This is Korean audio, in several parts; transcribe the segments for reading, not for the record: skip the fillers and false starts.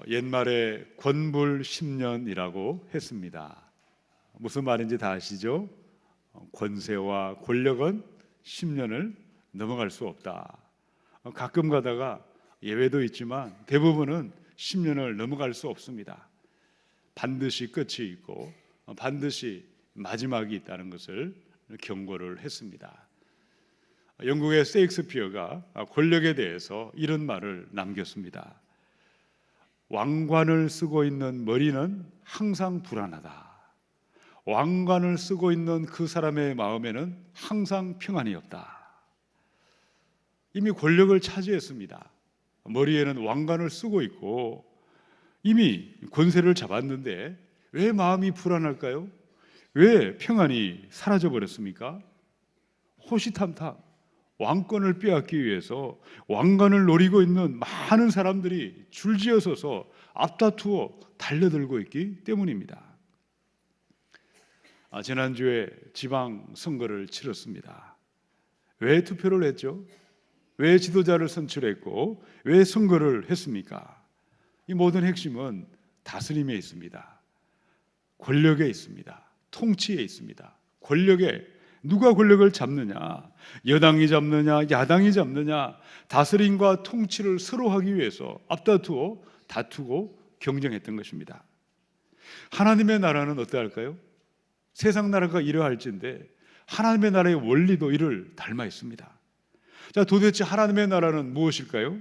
옛말에 권불 10년이라고 했습니다. 무슨 말인지 다 아시죠? 권세와 권력은 10년을 넘어갈 수 없다. 가끔 가다가 예외도 있지만 대부분은 10년을 넘어갈 수 없습니다. 반드시 끝이 있고 반드시 마지막이 있다는 것을 경고를 했습니다. 영국의 셰익스피어가 권력에 대해서 이런 말을 남겼습니다. 왕관을 쓰고 있는 머리는 항상 불안하다. 왕관을 쓰고 있는 그 사람의 마음에는 항상 평안이 없다. 이미 권력을 차지했습니다. 머리에는 왕관을 쓰고 있고 이미 권세를 잡았는데 왜 마음이 불안할까요? 왜 평안이 사라져 버렸습니까? 호시탐탐 왕권을 빼앗기 위해서 왕관을 노리고 있는 많은 사람들이 줄지어 서서 앞다투어 달려들고 있기 때문입니다. 지난주에 지방선거를 치렀습니다. 왜 투표를 했죠? 왜 지도자를 선출했고 왜 선거를 했습니까? 이 모든 핵심은 다스림에 있습니다. 권력에 있습니다. 통치에 있습니다. 권력에 누가 권력을 잡느냐, 여당이 잡느냐, 야당이 잡느냐, 다스림과 통치를 서로 하기 위해서 앞다투어 다투고 경쟁했던 것입니다. 하나님의 나라는 어떠할까요? 세상 나라가 이러할진데 하나님의 나라의 원리도 이를 닮아 있습니다. 자, 도대체 하나님의 나라는 무엇일까요?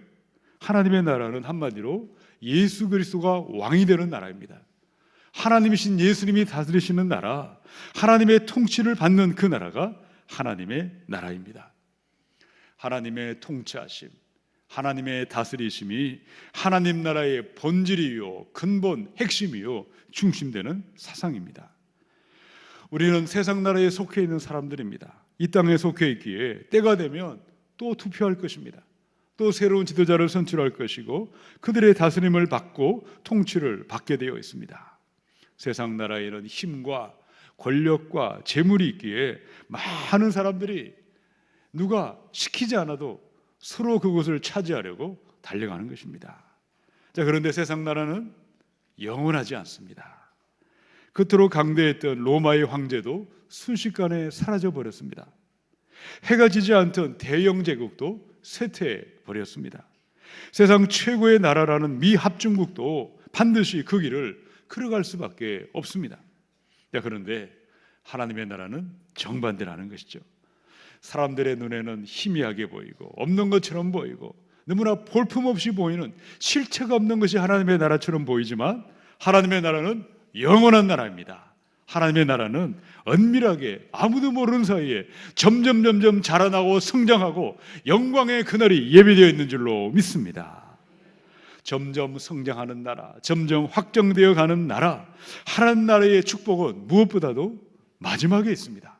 하나님의 나라는 한마디로 예수 그리스도가 왕이 되는 나라입니다. 하나님이신 예수님이 다스리시는 나라, 하나님의 통치를 받는 그 나라가 하나님의 나라입니다. 하나님의 통치하심, 하나님의 다스리심이 하나님 나라의 본질이요, 근본, 핵심이요, 중심되는 사상입니다. 우리는 세상 나라에 속해 있는 사람들입니다. 이 땅에 속해 있기에 때가 되면 또 투표할 것입니다. 또 새로운 지도자를 선출할 것이고 그들의 다스림을 받고 통치를 받게 되어 있습니다. 세상 나라에는 힘과 권력과 재물이 있기에 많은 사람들이 누가 시키지 않아도 서로 그곳을 차지하려고 달려가는 것입니다. 자, 그런데 세상 나라는 영원하지 않습니다. 그토록 강대했던 로마의 황제도 순식간에 사라져 버렸습니다. 해가 지지 않던 대영 제국도 쇠퇴해 버렸습니다. 세상 최고의 나라라는 미 합중국도 반드시 그 길을 걸어갈 수밖에 없습니다. 자, 그런데 하나님의 나라는 정반대라는 것이죠. 사람들의 눈에는 희미하게 보이고 없는 것처럼 보이고 너무나 볼품없이 보이는 실체가 없는 것이 하나님의 나라처럼 보이지만 하나님의 나라는 영원한 나라입니다. 하나님의 나라는 은밀하게 아무도 모르는 사이에 점점 자라나고 성장하고 영광의 그날이 예비되어 있는 줄로 믿습니다. 점점 성장하는 나라, 점점 확정되어 가는 나라, 하나님 나라의 축복은 무엇보다도 마지막에 있습니다.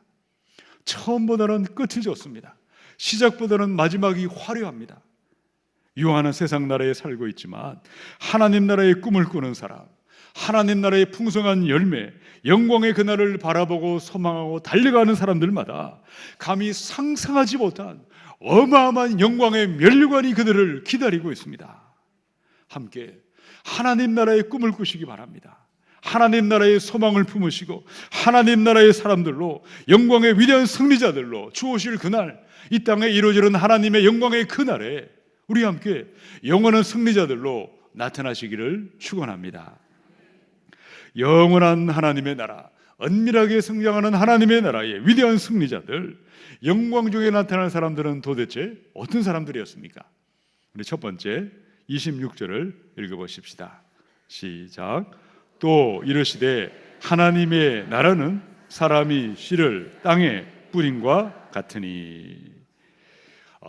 처음보다는 끝이 좋습니다. 시작보다는 마지막이 화려합니다. 유한한 세상 나라에 살고 있지만 하나님 나라의 꿈을 꾸는 사람, 하나님 나라의 풍성한 열매, 영광의 그날을 바라보고 소망하고 달려가는 사람들마다 감히 상상하지 못한 어마어마한 영광의 면류관이 그들을 기다리고 있습니다. 함께 하나님 나라의 꿈을 꾸시기 바랍니다. 하나님 나라의 소망을 품으시고 하나님 나라의 사람들로 영광의 위대한 승리자들로 주오실 그날, 이 땅에 이루어지는 하나님의 영광의 그날에 우리 함께 영원한 승리자들로 나타나시기를 축원합니다. 영원한 하나님의 나라, 은밀하게 성장하는 하나님의 나라의 위대한 승리자들, 영광 중에 나타난 사람들은 도대체 어떤 사람들이었습니까? 우리 첫 번째 26절을 읽어보십시다. 시작. 또 이르시되 하나님의 나라는 사람이 씨를 땅에 뿌림과 같으니.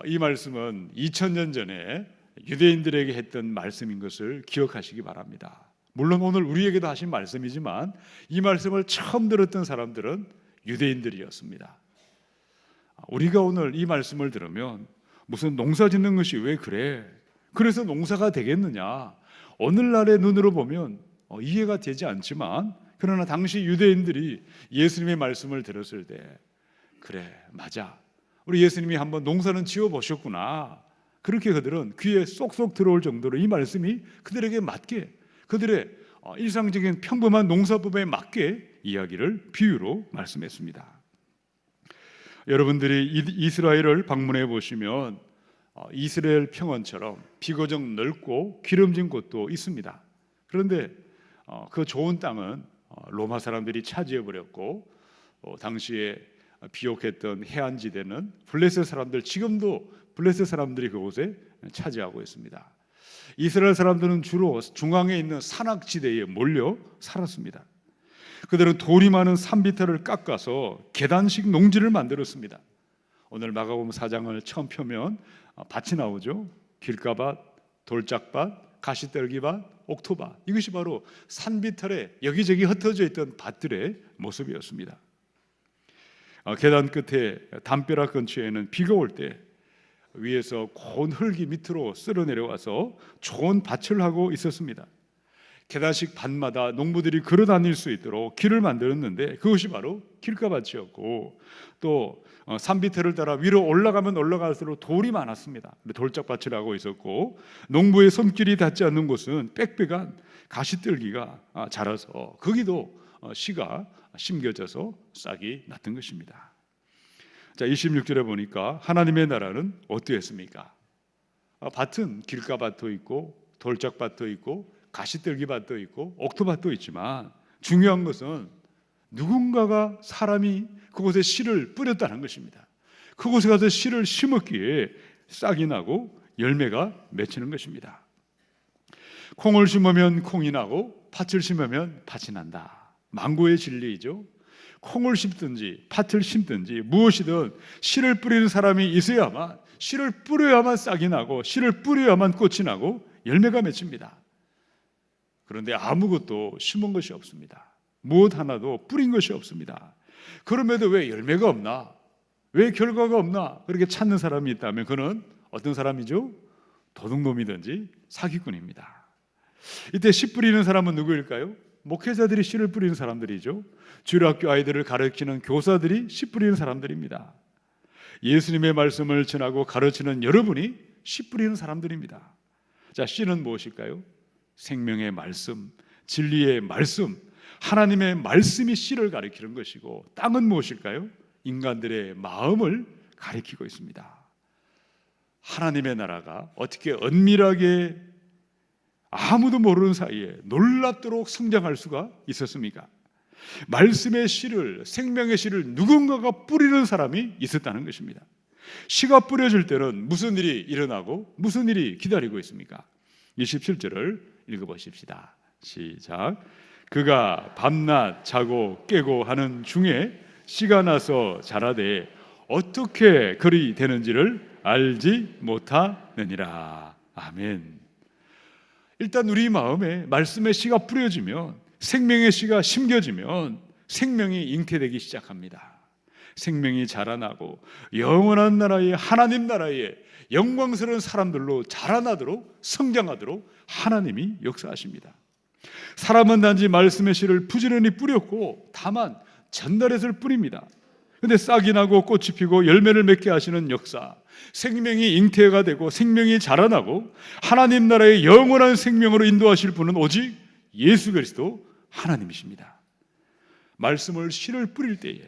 이 말씀은 2000년 전에 유대인들에게 했던 말씀인 것을 기억하시기 바랍니다. 물론 오늘 우리에게도 하신 말씀이지만 이 말씀을 처음 들었던 사람들은 유대인들이었습니다. 우리가 오늘 이 말씀을 들으면 무슨 농사 짓는 것이 왜 그래? 그래서 농사가 되겠느냐? 오늘날의 눈으로 보면 이해가 되지 않지만 그러나 당시 유대인들이 예수님의 말씀을 들었을 때 그래, 맞아. 우리 예수님이 한번 농사는 지어 보셨구나. 그렇게 그들은 귀에 쏙쏙 들어올 정도로 이 말씀이 그들에게 맞게, 그들의 일상적인 평범한 농사법에 맞게 이야기를 비유로 말씀했습니다. 여러분들이 이스라엘을 방문해 보시면 이스라엘 평원처럼 비교적 넓고 기름진 곳도 있습니다. 그런데 그 좋은 땅은 로마 사람들이 차지해 버렸고, 당시에 비옥했던 해안지대는 블레셋 사람들, 지금도 블레셋 사람들이 그곳에 차지하고 있습니다. 이스라엘 사람들은 주로 중앙에 있는 산악지대에 몰려 살았습니다. 그들은 돌이 많은 산비탈을 깎아서 계단식 농지를 만들었습니다. 오늘 마가복음 4장을 처음 펴면 밭이 나오죠. 길가밭, 돌짝밭, 가시떨기밭, 옥토밭. 이것이 바로 산비탈에 여기저기 흩어져 있던 밭들의 모습이었습니다. 계단 끝에 담벼락 근처에는 비가 올 때 위에서 고운 흙이 밑으로 쓸어 내려와서 좋은 밭을 하고 있었습니다. 계단식 밭마다 농부들이 걸어 다닐 수 있도록 길을 만들었는데 그것이 바로 길가밭이었고, 또 산비탈을 따라 위로 올라가면 올라갈수록 돌이 많았습니다. 돌짝밭을 하고 있었고, 농부의 손길이 닿지 않는 곳은 빽빽한 가시떨기가 자라서 거기도 씨가 심겨져서 싹이 났던 것입니다. 자, 26절에 보니까 하나님의 나라는 어떠했습니까? 밭은 길가밭도 있고 돌짝밭도 있고 가시떨기밭도 있고 옥토밭도 있지만 중요한 것은 누군가가, 사람이 그곳에 씨를 뿌렸다는 것입니다. 그곳에 가서 씨를 심었기에 싹이 나고 열매가 맺히는 것입니다. 콩을 심으면 콩이 나고 팥을 심으면 팥이 난다. 만고의 진리이죠. 콩을 심든지 팥을 심든지 무엇이든 씨를 뿌리는 사람이 있어야만, 씨를 뿌려야만 싹이 나고 씨를 뿌려야만 꽃이 나고 열매가 맺힙니다. 그런데 아무것도 심은 것이 없습니다. 무엇 하나도 뿌린 것이 없습니다. 그럼에도 왜 열매가 없나? 왜 결과가 없나? 그렇게 찾는 사람이 있다면 그는 어떤 사람이죠? 도둑놈이든지 사기꾼입니다. 이때 씨 뿌리는 사람은 누구일까요? 목회자들이 씨를 뿌리는 사람들이죠. 주일학교 아이들을 가르치는 교사들이 씨 뿌리는 사람들입니다. 예수님의 말씀을 전하고 가르치는 여러분이 씨 뿌리는 사람들입니다. 자, 씨는 무엇일까요? 생명의 말씀, 진리의 말씀, 하나님의 말씀이 씨를 가리키는 것이고, 땅은 무엇일까요? 인간들의 마음을 가리키고 있습니다. 하나님의 나라가 어떻게 은밀하게 아무도 모르는 사이에 놀랍도록 성장할 수가 있었습니까? 말씀의 씨를, 생명의 씨를 누군가가 뿌리는 사람이 있었다는 것입니다. 씨가 뿌려질 때는 무슨 일이 일어나고 무슨 일이 기다리고 있습니까? 27절을 읽어보십시다. 시작. 그가 밤낮 자고 깨고 하는 중에 씨가 나서 자라되 어떻게 그리 되는지를 알지 못하느니라. 아멘. 일단 우리 마음에 말씀의 씨가 뿌려지면, 생명의 씨가 심겨지면 생명이 잉태되기 시작합니다. 생명이 자라나고 영원한 나라의, 하나님 나라의 영광스러운 사람들로 자라나도록, 성장하도록 하나님이 역사하십니다. 사람은 단지 말씀의 씨를 부지런히 뿌렸고 다만 전달해서 뿌립니다. 그런데 싹이 나고 꽃이 피고 열매를 맺게 하시는 역사, 생명이 잉태가 되고 생명이 자라나고 하나님 나라의 영원한 생명으로 인도하실 분은 오직 예수 그리스도 하나님이십니다. 말씀을 씨를 뿌릴 때에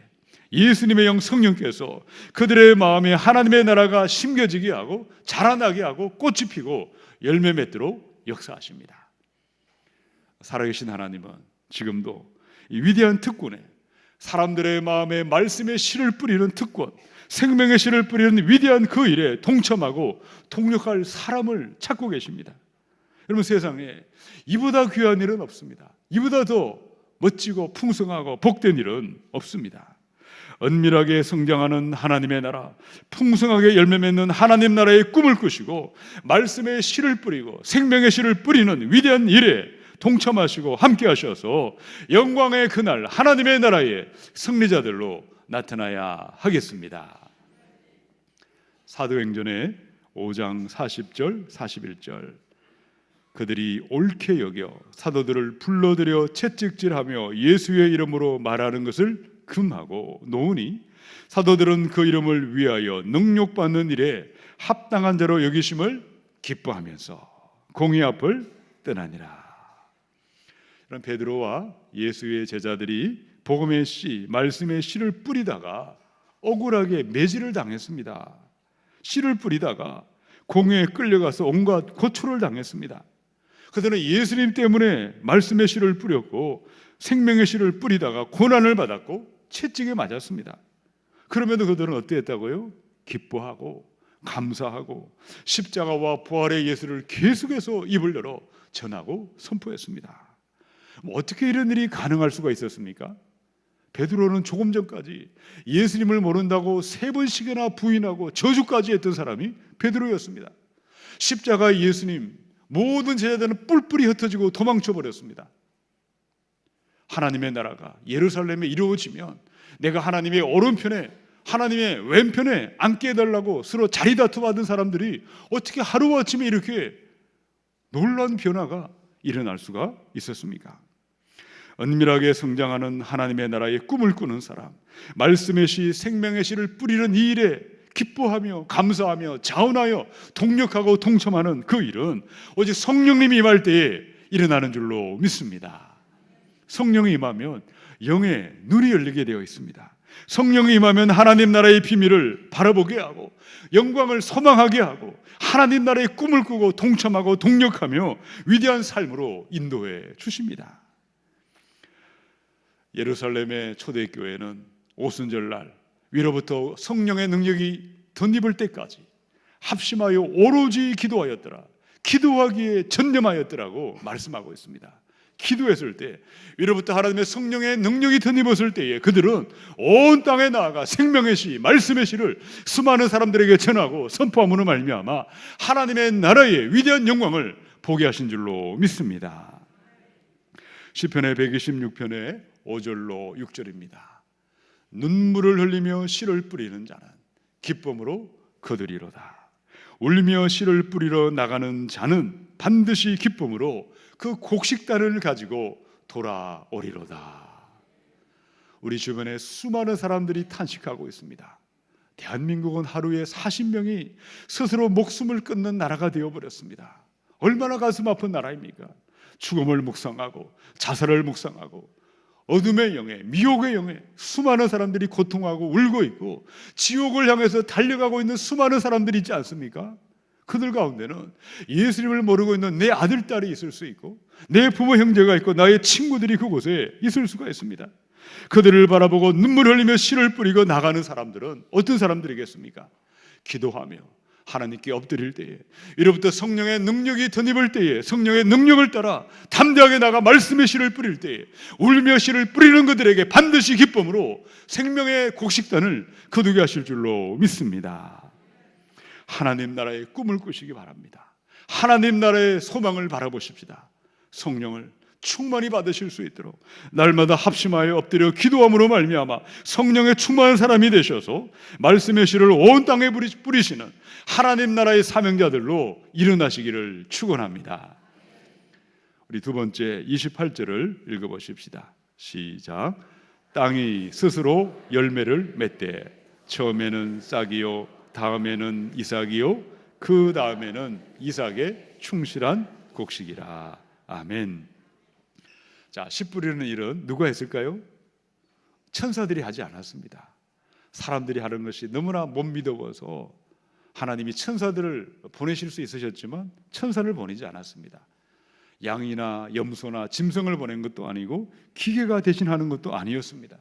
예수님의 영 성령께서 그들의 마음에 하나님의 나라가 심겨지게 하고 자라나게 하고 꽃이 피고 열매 맺도록 역사하십니다. 살아계신 하나님은 지금도 이 위대한 특권에, 사람들의 마음에 말씀의 씨를 뿌리는 특권, 생명의 씨를 뿌리는 위대한 그 일에 동참하고 동력할 사람을 찾고 계십니다. 여러분, 세상에 이보다 귀한 일은 없습니다. 이보다 더 멋지고 풍성하고 복된 일은 없습니다. 은밀하게 성장하는 하나님의 나라, 풍성하게 열매 맺는 하나님 나라의 꿈을 꾸시고 말씀의 씨를 뿌리고 생명의 씨를 뿌리는 위대한 일에 동참하시고 함께 하셔서 영광의 그날 하나님의 나라의 승리자들로 나타나야 하겠습니다. 사도행전의 5장 40절 41절, 그들이 옳게 여겨 사도들을 불러들여 채찍질하며 예수의 이름으로 말하는 것을 금하고 놓으니 사도들은 그 이름을 위하여 능욕받는 일에 합당한 자로 여기심을 기뻐하면서 공의 앞을 떠나니라. 이런 베드로와 예수의 제자들이 복음의 씨, 말씀의 씨를 뿌리다가 억울하게 매질을 당했습니다. 씨를 뿌리다가 공회에 끌려가서 온갖 고초를 당했습니다. 그들은 예수님 때문에 말씀의 씨를 뿌렸고 생명의 씨를 뿌리다가 고난을 받았고 채찍에 맞았습니다. 그럼에도 그들은 어땠다고요? 기뻐하고 감사하고 십자가와 부활의 예수를 계속해서 입을 열어 전하고 선포했습니다. 어떻게 이런 일이 가능할 수가 있었습니까? 베드로는 조금 전까지 예수님을 모른다고 3번씩이나 부인하고 저주까지 했던 사람이 베드로였습니다. 십자가의 예수님, 모든 제자들은 뿔뿔이 흩어지고 도망쳐 버렸습니다. 하나님의 나라가 예루살렘에 이루어지면 내가 하나님의 오른편에, 하나님의 왼편에 앉게 해달라고 서로 자리 다투받은 사람들이 어떻게 하루아침에 이렇게 놀라운 변화가 일어날 수가 있었습니까? 은밀하게 성장하는 하나님의 나라의 꿈을 꾸는 사람, 말씀의 씨, 생명의 씨를 뿌리는 이 일에 기뻐하며 감사하며 자원하여 동력하고 동참하는 그 일은 오직 성령님이 임할 때에 일어나는 줄로 믿습니다. 성령이 임하면 영의 눈이 열리게 되어 있습니다. 성령이 임하면 하나님 나라의 비밀을 바라보게 하고 영광을 소망하게 하고 하나님 나라의 꿈을 꾸고 동참하고 동력하며 위대한 삶으로 인도해 주십니다. 예루살렘의 초대교회는 오순절날 위로부터 성령의 능력이 덧입을 때까지 합심하여 오로지 기도하였더라. 기도하기에 전념하였더라고 말씀하고 있습니다. 기도했을 때, 위로부터 하나님의 성령의 능력이 덧입었을 때에 그들은 온 땅에 나아가 생명의 씨, 말씀의 씨를 수많은 사람들에게 전하고 선포함으로 말미암아 하나님의 나라의 위대한 영광을 보게 하신 줄로 믿습니다. 시편의 126편의 5절로 6절입니다. 눈물을 흘리며 씨를 뿌리는 자는 기쁨으로 거두리로다. 울며 씨를 뿌리러 나가는 자는 반드시 기쁨으로 그 곡식단을 가지고 돌아오리로다. 우리 주변에 수많은 사람들이 탄식하고 있습니다. 대한민국은 하루에 40명이 스스로 목숨을 끊는 나라가 되어버렸습니다. 얼마나 가슴 아픈 나라입니까? 죽음을 묵상하고 자살을 묵상하고 어둠의 영에, 미혹의 영에 수많은 사람들이 고통하고 울고 있고 지옥을 향해서 달려가고 있는 수많은 사람들이 있지 않습니까? 그들 가운데는 예수님을 모르고 있는 내 아들, 딸이 있을 수 있고 내 부모, 형제가 있고 나의 친구들이 그곳에 있을 수가 있습니다. 그들을 바라보고 눈물 흘리며 씨를 뿌리고 나가는 사람들은 어떤 사람들이겠습니까? 기도하며 하나님께 엎드릴 때에, 이로부터 성령의 능력이 덧입을 때에 성령의 능력을 따라 담대하게 나가 말씀의 씨를 뿌릴 때에 울며 씨를 뿌리는 그들에게 반드시 기쁨으로 생명의 곡식단을 거두게 하실 줄로 믿습니다. 하나님 나라의 꿈을 꾸시기 바랍니다. 하나님 나라의 소망을 바라보십시다. 성령을 충만히 받으실 수 있도록 날마다 합심하여 엎드려 기도함으로 말미암아 성령의 충만한 사람이 되셔서 말씀의 씨를 온 땅에 뿌리시는 하나님 나라의 사명자들로 일어나시기를 축원합니다. 우리 두 번째 28절을 읽어보십시다. 시작. 땅이 스스로 열매를 맺되 처음에는 싹이요 다음에는 이삭이요 그 다음에는 이삭의 충실한 곡식이라. 아멘. 자, 씨 뿌리는 일은 누가 했을까요? 천사들이 하지 않았습니다. 사람들이 하는 것이 너무나 못 믿어서 하나님이 천사들을 보내실 수 있으셨지만 천사를 보내지 않았습니다. 양이나 염소나 짐승을 보낸 것도 아니고 기계가 대신하는 것도 아니었습니다.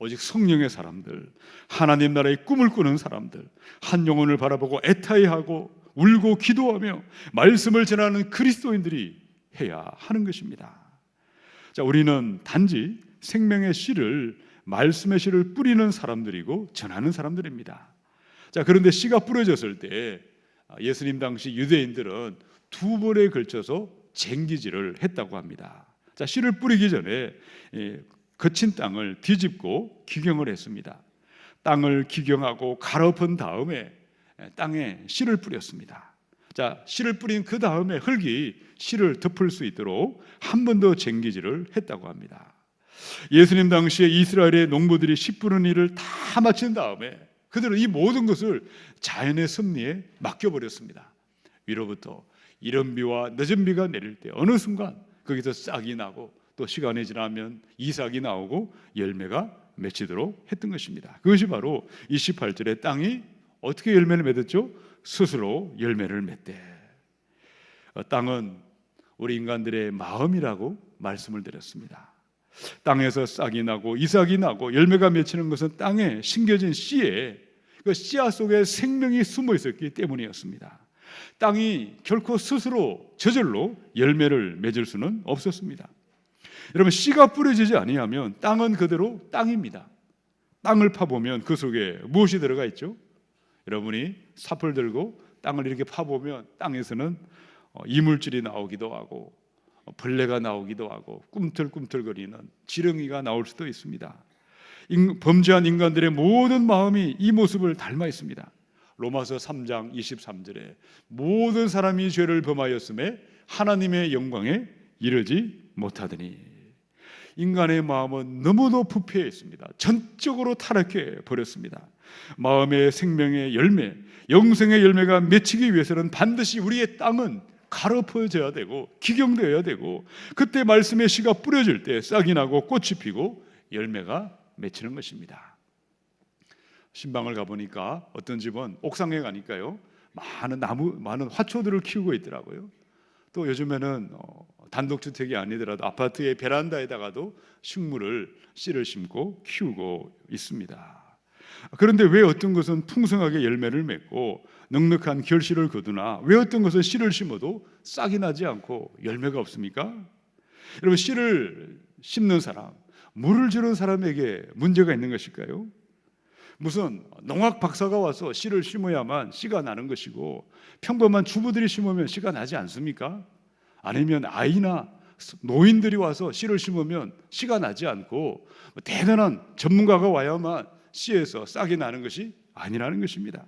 오직 성령의 사람들, 하나님 나라의 꿈을 꾸는 사람들, 한 영혼을 바라보고 애타해하고 울고 기도하며 말씀을 전하는 그리스도인들이 해야 하는 것입니다. 자, 우리는 단지 생명의 씨를, 말씀의 씨를 뿌리는 사람들이고 전하는 사람들입니다. 자, 그런데 씨가 뿌려졌을 때 예수님 당시 유대인들은 2번에 걸쳐서 쟁기질을 했다고 합니다. 자, 씨를 뿌리기 전에 거친 땅을 뒤집고 기경을 했습니다. 땅을 기경하고 갈아엎은 다음에 땅에 씨를 뿌렸습니다. 자, 씨를 뿌린 그 다음에 흙이 씨를 덮을 수 있도록 한 번 더 쟁기질을 했다고 합니다. 예수님 당시에 이스라엘의 농부들이 씨 뿌리는 일을 다 마친 다음에 그들은 이 모든 것을 자연의 섭리에 맡겨버렸습니다. 위로부터 이른 비와 늦은 비가 내릴 때 어느 순간 거기서 싹이 나고 또 시간이 지나면 이삭이 나오고 열매가 맺히도록 했던 것입니다. 그것이 바로 28절에 땅이 어떻게 열매를 맺었죠? 스스로 열매를 맺대. 땅은 우리 인간들의 마음이라고 말씀을 드렸습니다. 땅에서 싹이 나고 이삭이 나고 열매가 맺히는 것은 땅에 심겨진 씨에 그 씨앗 속에 생명이 숨어 있었기 때문이었습니다. 땅이 결코 스스로 저절로 열매를 맺을 수는 없었습니다. 여러분, 씨가 뿌려지지 아니하면 땅은 그대로 땅입니다. 땅을 파보면 그 속에 무엇이 들어가 있죠? 여러분이 삽을 들고 땅을 이렇게 파보면 땅에서는 이물질이 나오기도 하고 벌레가 나오기도 하고 꿈틀꿈틀거리는 지렁이가 나올 수도 있습니다. 범죄한 인간들의 모든 마음이 이 모습을 닮아 있습니다. 로마서 3장 23절에 모든 사람이 죄를 범하였음에 하나님의 영광에 이르지 못하더니, 인간의 마음은 너무도 부패해 있습니다. 전적으로 타락해 버렸습니다. 마음의 생명의 열매, 영생의 열매가 맺히기 위해서는 반드시 우리의 땅은 갈아엎어져야 되고 기경되어야 되고, 그때 말씀의 씨가 뿌려질 때 싹이 나고 꽃이 피고 열매가 맺히는 것입니다. 신방을 가보니까 어떤 집은 옥상에 가니까요, 많은 화초들을 키우고 있더라고요. 또 요즘에는 단독주택이 아니더라도 아파트의 베란다에다가도 식물을 씨를 심고 키우고 있습니다. 그런데 왜 어떤 것은 풍성하게 열매를 맺고 넉넉한 결실을 거두나 왜 어떤 것은 씨를 심어도 싹이 나지 않고 열매가 없습니까? 여러분, 씨를 심는 사람, 물을 주는 사람에게 문제가 있는 것일까요? 무슨 농학 박사가 와서 씨를 심어야만 씨가 나는 것이고 평범한 주부들이 심으면 씨가 나지 않습니까? 아니면 아이나 노인들이 와서 씨를 심으면 씨가 나지 않고 대단한 전문가가 와야만 씨에서 싹이 나는 것이 아니라는 것입니다.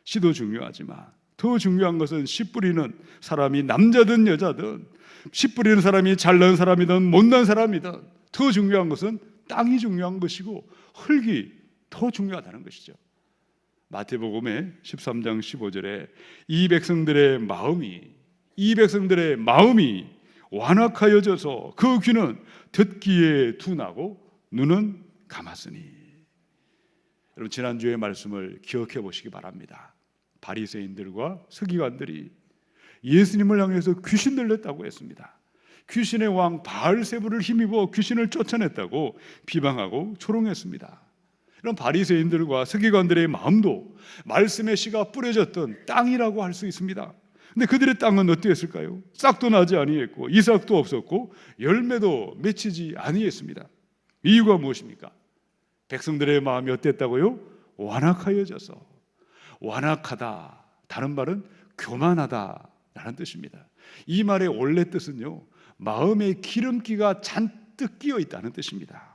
씨도 중요하지만 더 중요한 것은 씨 뿌리는 사람이 남자든 여자든, 씨 뿌리는 사람이 잘난 사람이든 못난 사람이든, 더 중요한 것은 땅이 중요한 것이고 흙이 더 중요하다는 것이죠. 마태복음의 13장 15절에 이 백성들의 마음이 완악하여져서 그 귀는 듣기에 둔하고 눈은 감았으니. 여러분, 지난주의 말씀을 기억해 보시기 바랍니다. 바리새인들과 서기관들이 예수님을 향해서 귀신 들렸다고 했습니다. 귀신의 왕 바알세불을 힘입어 귀신을 쫓아냈다고 비방하고 조롱했습니다. 이런 바리새인들과 서기관들의 마음도 말씀의 씨가 뿌려졌던 땅이라고 할 수 있습니다. 근데 그들의 땅은 어떠했을까요? 싹도 나지 아니했고 이삭도 없었고 열매도 맺히지 아니했습니다. 이유가 무엇입니까? 백성들의 마음이 어땠다고요? 완악하여져서. 완악하다, 다른 말은 교만하다라는 뜻입니다. 이 말의 원래 뜻은요, 마음에 기름기가 잔뜩 끼어 있다는 뜻입니다.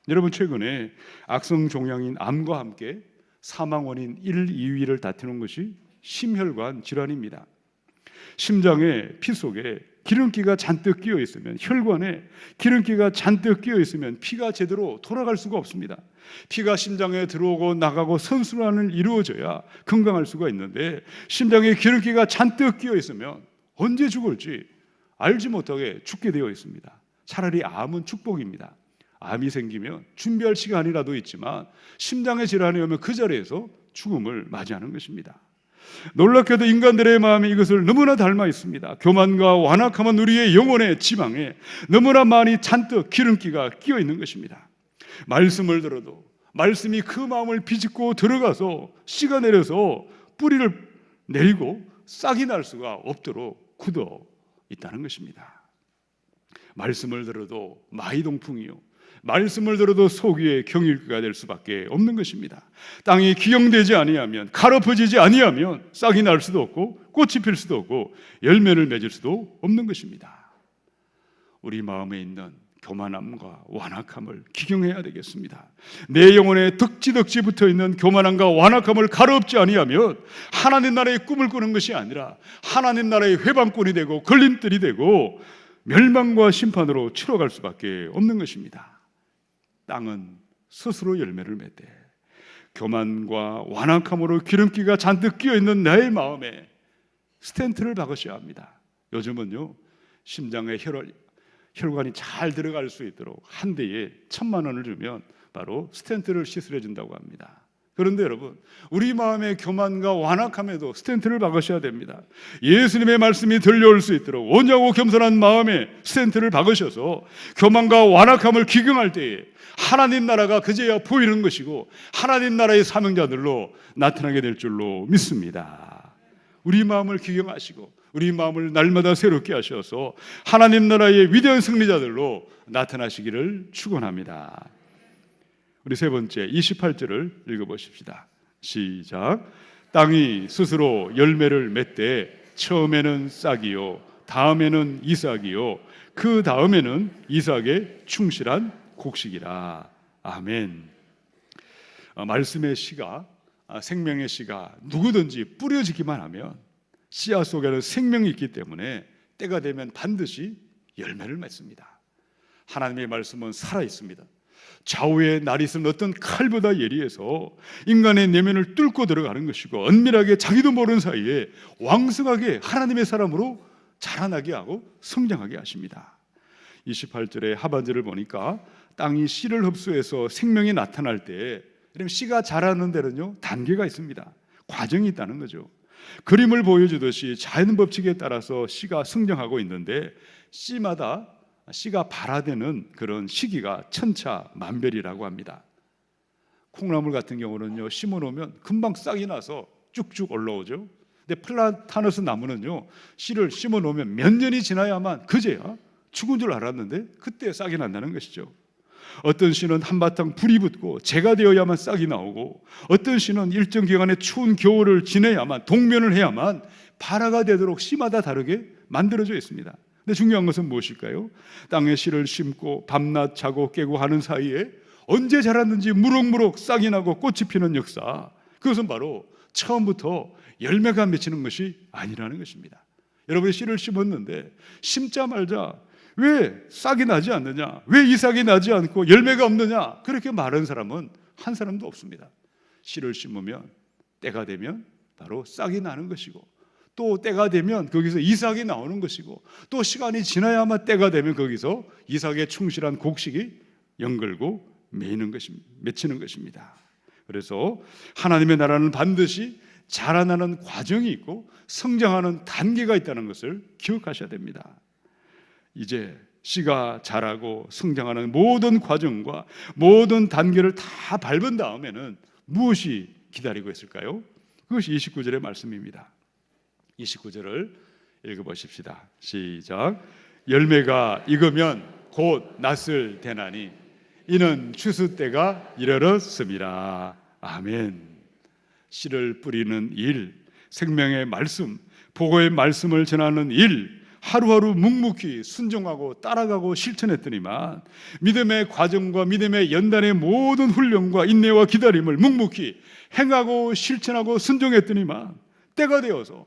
여러분, 최근에 악성 종양인 암과 함께 사망 원인 1, 2위를 다투는 것이 심혈관 질환입니다. 심장의 피 속에 기름기가 잔뜩 끼어 있으면, 혈관에 기름기가 잔뜩 끼어 있으면 피가 제대로 돌아갈 수가 없습니다. 피가 심장에 들어오고 나가고 선순환을 이루어져야 건강할 수가 있는데, 심장에 기름기가 잔뜩 끼어 있으면 언제 죽을지 알지 못하게 죽게 되어 있습니다. 차라리 암은 축복입니다. 암이 생기면 준비할 시간이라도 있지만 심장의 질환이 오면 그 자리에서 죽음을 맞이하는 것입니다. 놀랍게도 인간들의 마음이 이것을 너무나 닮아 있습니다. 교만과 완악함은 우리의 영혼의 지방에 너무나 많이 잔뜩 기름기가 끼어 있는 것입니다. 말씀을 들어도 말씀이 그 마음을 비집고 들어가서 씨가 내려서 뿌리를 내리고 싹이 날 수가 없도록 굳어 있다는 것입니다. 말씀을 들어도 마이동풍이요, 말씀을 들어도 속 위에 경일기가 될 수밖에 없는 것입니다. 땅이 기경되지 아니하면, 갈아엎어지지 아니하면 싹이 날 수도 없고 꽃이 필 수도 없고 열매를 맺을 수도 없는 것입니다. 우리 마음에 있는 교만함과 완악함을 기경해야 되겠습니다. 내 영혼에 덕지덕지 붙어있는 교만함과 완악함을 갈아엎지 아니하면 하나님 나라의 꿈을 꾸는 것이 아니라 하나님 나라의 회방꾼이 되고 걸림돌이 되고 멸망과 심판으로 치러갈 수밖에 없는 것입니다. 땅은 스스로 열매를 맺되 교만과 완악함으로 기름기가 잔뜩 끼어있는 나의 마음에 스텐트를 박으셔야 합니다. 요즘은요, 심장에 혈관이 잘 들어갈 수 있도록 한 대에 1,000만 원을 주면 바로 스텐트를 시술해 준다고 합니다. 그런데 여러분, 우리 마음의 교만과 완악함에도 스텐트를 박으셔야 됩니다. 예수님의 말씀이 들려올 수 있도록 온유하고 겸손한 마음에 스텐트를 박으셔서 교만과 완악함을 기경할 때에 하나님 나라가 그제야 보이는 것이고 하나님 나라의 사명자들로 나타나게 될 줄로 믿습니다. 우리 마음을 기경하시고 우리 마음을 날마다 새롭게 하셔서 하나님 나라의 위대한 승리자들로 나타나시기를 축원합니다. 우리 세 번째 28절을 읽어보십시다. 시작. 땅이 스스로 열매를 맺되 처음에는 싹이요 다음에는 이삭이요 그 다음에는 이삭의 충실한 곡식이라. 아멘. 말씀의 씨가, 생명의 씨가 누구든지 뿌려지기만 하면 씨앗 속에는 생명이 있기 때문에 때가 되면 반드시 열매를 맺습니다. 하나님의 말씀은 살아있습니다. 좌우의 날이 있는 어떤 칼보다 예리해서 인간의 내면을 뚫고 들어가는 것이고 은밀하게 자기도 모르는 사이에 왕성하게 하나님의 사람으로 자라나게 하고 성장하게 하십니다. 28절의 하반절을 보니까 땅이 씨를 흡수해서 생명이 나타날 때, 씨가 자라는 데는요 단계가 있습니다. 과정이 있다는 거죠. 그림을 보여주듯이 자연 법칙에 따라서 씨가 성장하고 있는데 씨마다 씨가 발화되는 그런 시기가 천차만별이라고 합니다. 콩나물 같은 경우는요 심어놓으면 금방 싹이 나서 쭉쭉 올라오죠. 근데 플라타너스 나무는요 씨를 심어놓으면 몇 년이 지나야만 그제야 죽은 줄 알았는데 그때 싹이 난다는 것이죠. 어떤 씨는 한바탕 불이 붙고 재가 되어야만 싹이 나오고 어떤 씨는 일정 기간의 추운 겨울을 지내야만 동면을 해야만 발화가 되도록 씨마다 다르게 만들어져 있습니다. 근데 중요한 것은 무엇일까요? 땅에 씨를 심고 밤낮 자고 깨고 하는 사이에 언제 자랐는지 무럭무럭 싹이 나고 꽃이 피는 역사, 그것은 바로 처음부터 열매가 맺히는 것이 아니라는 것입니다. 여러분이 씨를 심었는데 심자마자 왜 싹이 나지 않느냐, 왜 이삭이 나지 않고 열매가 없느냐, 그렇게 말하는 사람은 한 사람도 없습니다. 씨를 심으면 때가 되면 바로 싹이 나는 것이고 또 때가 되면 거기서 이삭이 나오는 것이고 또 시간이 지나야만 때가 되면 거기서 이삭의 충실한 곡식이 연결고 맺히는 것입니다. 그래서 하나님의 나라는 반드시 자라나는 과정이 있고 성장하는 단계가 있다는 것을 기억하셔야 됩니다. 이제 씨가 자라고 성장하는 모든 과정과 모든 단계를 다 밟은 다음에는 무엇이 기다리고 있을까요? 그것이 29절의 말씀입니다. 29절을 읽어보십시다. 시작. 열매가 익으면 곧 낫을 대나니 이는 추수 때가 이르렀음이라. 아멘. 씨를 뿌리는 일, 생명의 말씀, 복의 말씀을 전하는 일, 하루하루 묵묵히 순종하고 따라가고 실천했더니만 믿음의 과정과 믿음의 연단의 모든 훈련과 인내와 기다림을 묵묵히 행하고 실천하고 순종했더니만 때가 되어서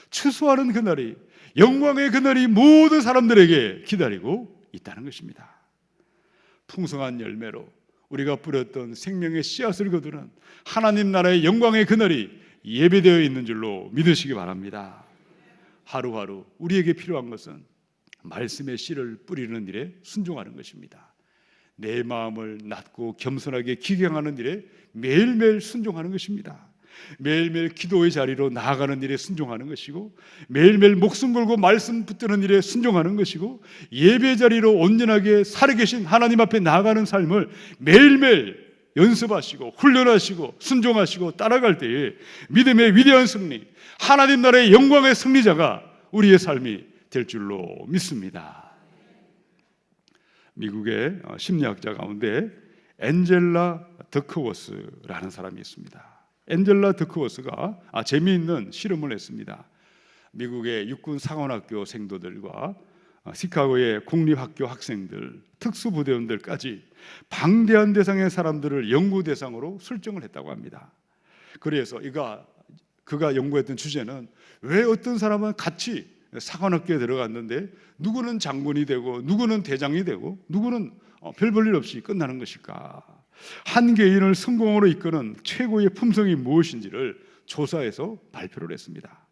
추수하는 그날이, 영광의 그날이 모든 사람들에게 기다리고 있다는 것입니다. 풍성한 열매로 우리가 뿌렸던 생명의 씨앗을 거두는 하나님 나라의 영광의 그날이 예배되어 있는 줄로 믿으시기 바랍니다. 하루하루 우리에게 필요한 것은 말씀의 씨를 뿌리는 일에 순종하는 것입니다. 내 마음을 낮고 겸손하게 기경하는 일에 매일매일 순종하는 것입니다. 매일매일 기도의 자리로 나아가는 일에 순종하는 것이고 매일매일 목숨 걸고 말씀 붙드는 일에 순종하는 것이고 예배 자리로 온전하게 살아계신 하나님 앞에 나아가는 삶을 매일매일 연습하시고 훈련하시고 순종하시고 따라갈 때에 믿음의 위대한 승리, 하나님 나라의 영광의 승리자가 우리의 삶이 될 줄로 믿습니다. 미국의 심리학자 가운데 엔젤라 더크워스라는 사람이 있습니다. 엔젤라 더크워스가 재미있는 실험을 했습니다. 미국의 육군 상원학교 생도들과 시카고의 국립학교 학생들, 특수부대원들까지 방대한 대상의 사람들을 연구 대상으로 설정을 했다고 합니다. 그래서 그가 연구했던 주제는 왜 어떤 사람은 같이 상원학교에 들어갔는데 누구는 장군이 되고 누구는 대장이 되고 누구는 별 볼 일 없이 끝나는 것일까? 한 개인을 성공으로 이끄는 최고의 품성이 무엇인지를 조사해서 발표를 했습니다.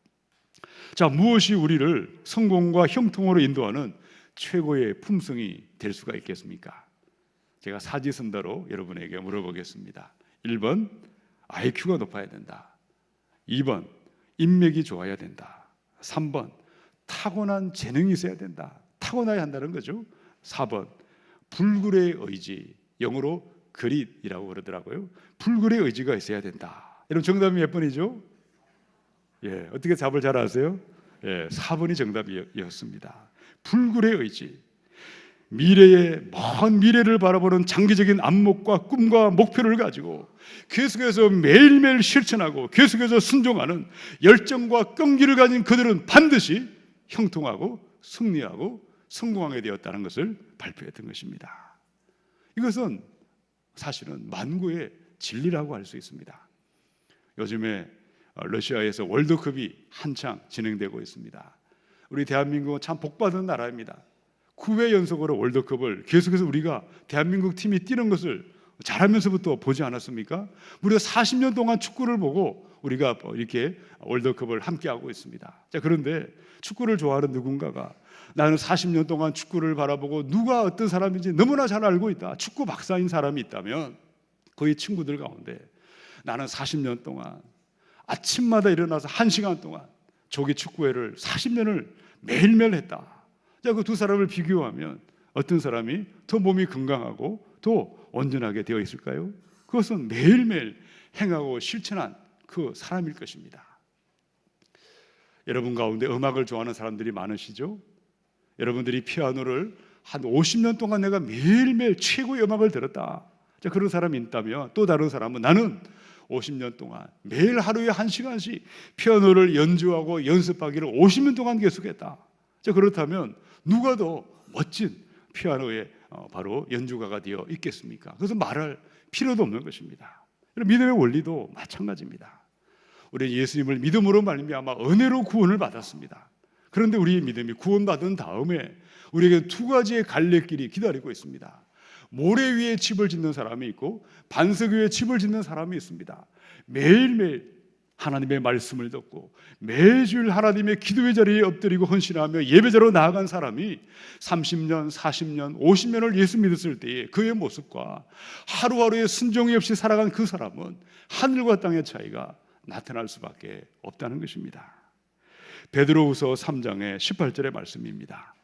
자, 무엇이 우리를 성공과 형통으로 인도하는 최고의 품성이 될 수가 있겠습니까? 제가 사지선다로 여러분에게 물어보겠습니다. 1번, IQ가 높아야 된다. 2번, 인맥이 좋아야 된다. 3번, 타고난 재능이 있어야 된다. 타고나야 한다는 거죠. 4번, 불굴의 의지, 영어로 그릿이라고 그러더라고요. 불굴의 의지가 있어야 된다. 여러분 정답이 몇 번이죠? 예, 어떻게 답을 잘 아세요? 예, 4번이 정답이었습니다. 불굴의 의지, 먼 미래를 바라보는 장기적인 안목과 꿈과 목표를 가지고 계속해서 매일매일 실천하고 계속해서 순종하는 열정과 끈기를 가진 그들은 반드시 형통하고 승리하고 성공하게 되었다는 것을 발표했던 것입니다. 이것은 사실은 만구의 진리라고 할 수 있습니다. 요즘에 러시아에서 월드컵이 한창 진행되고 있습니다. 우리 대한민국은 참 복받은 나라입니다. 9회 연속으로 월드컵을 계속해서 우리가 대한민국 팀이 뛰는 것을 잘하면서부터 보지 않았습니까? 무려 40년 동안 축구를 보고 우리가 이렇게 월드컵을 함께하고 있습니다. 자, 그런데 축구를 좋아하는 누군가가 나는 40년 동안 축구를 바라보고 누가 어떤 사람인지 너무나 잘 알고 있다. 축구 박사인 사람이 있다면 그의 친구들 가운데 나는 40년 동안 아침마다 일어나서 1시간 동안 조기 축구회를 40년을 매일매일 했다. 자, 그 두 사람을 비교하면 어떤 사람이 더 몸이 건강하고 더 온전하게 되어 있을까요? 그것은 매일매일 행하고 실천한 그 사람일 것입니다. 여러분 가운데 음악을 좋아하는 사람들이 많으시죠? 여러분들이 피아노를 한 50년 동안 내가 매일매일 최고의 음악을 들었다. 자, 그런 사람이 있다면 또 다른 사람은 나는 50년 동안 매일 하루에 1시간씩 피아노를 연주하고 연습하기를 50년 동안 계속했다. 자, 그렇다면 누가 더 멋진 피아노의 바로 연주가가 되어 있겠습니까? 그래서 말할 필요도 없는 것입니다. 믿음의 원리도 마찬가지입니다. 우리 예수님을 믿음으로 말미암아 은혜로 구원을 받았습니다. 그런데 우리의 믿음이 구원받은 다음에 우리에게 두 가지의 갈래길이 기다리고 있습니다. 모래 위에 집을 짓는 사람이 있고 반석 위에 집을 짓는 사람이 있습니다. 매일매일 하나님의 말씀을 듣고 매주일 하나님의 기도의 자리에 엎드리고 헌신하며 예배자로 나아간 사람이 30년, 40년, 50년을 예수 믿었을 때의 그의 모습과 하루하루의 순종이 없이 살아간 그 사람은 하늘과 땅의 차이가 나타날 수밖에 없다는 것입니다. 베드로후서 3장의 18절의 말씀입니다.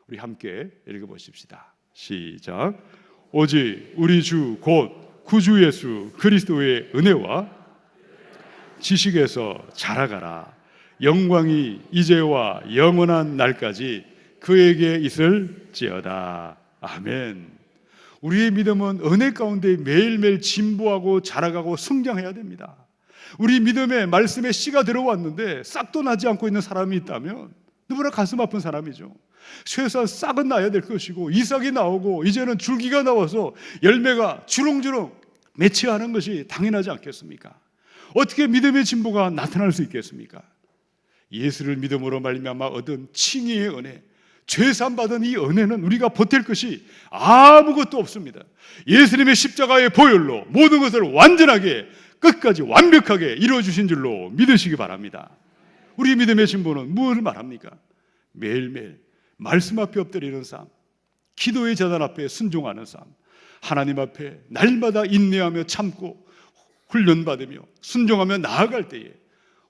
우리 함께 읽어보십시다. 시작. 오직 우리 주 곧 구주 예수 그리스도의 은혜와 지식에서 자라가라. 영광이 이제와 영원한 날까지 그에게 있을지어다. 아멘. 우리의 믿음은 은혜 가운데 매일매일 진보하고 자라가고 성장해야 됩니다. 우리 믿음에 말씀에 씨가 들어왔는데 싹도 나지 않고 있는 사람이 있다면 너무나 가슴 아픈 사람이죠. 최소한 싹은 나야 될 것이고 이삭이 나오고 이제는 줄기가 나와서 열매가 주렁주렁 맺혀하는 것이 당연하지 않겠습니까? 어떻게 믿음의 진보가 나타날 수 있겠습니까? 예수를 믿음으로 말미암아 얻은 칭의의 은혜, 죄산 받은 이 은혜는 우리가 보탤 것이 아무것도 없습니다. 예수님의 십자가의 보혈로 모든 것을 완전하게 끝까지 완벽하게 이루어주신 줄로 믿으시기 바랍니다. 우리 믿음의 진보는 무엇을 말합니까? 매일매일 말씀 앞에 엎드리는 삶, 기도의 제단 앞에 순종하는 삶, 하나님 앞에 날마다 인내하며 참고 훈련받으며 순종하며 나아갈 때에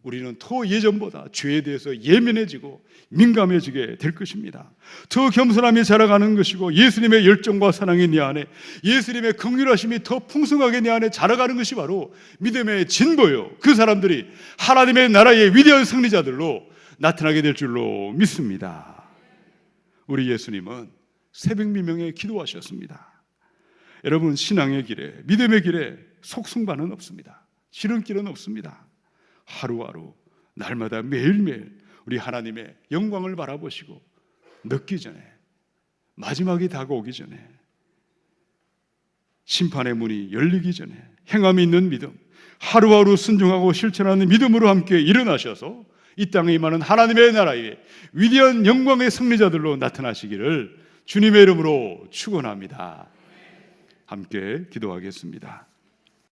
우리는 더 예전보다 죄에 대해서 예민해지고 민감해지게 될 것입니다. 더 겸손함이 자라가는 것이고 예수님의 열정과 사랑이 내 안에, 예수님의 긍휼하심이 더 풍성하게 내 안에 자라가는 것이 바로 믿음의 진보요. 그 사람들이 하나님의 나라의 위대한 승리자들로 나타나게 될 줄로 믿습니다. 우리 예수님은 새벽 미명에 기도하셨습니다. 여러분, 신앙의 길에, 믿음의 길에 속승반은 없습니다. 지름길은 없습니다. 하루하루 날마다 매일매일 우리 하나님의 영광을 바라보시고 늦기 전에, 마지막이 다가오기 전에, 심판의 문이 열리기 전에 행함이 있는 믿음, 하루하루 순종하고 실천하는 믿음으로 함께 일어나셔서 이 땅에 임하는 하나님의 나라의 위대한 영광의 승리자들로 나타나시기를 주님의 이름으로 축원합니다. 함께 기도하겠습니다.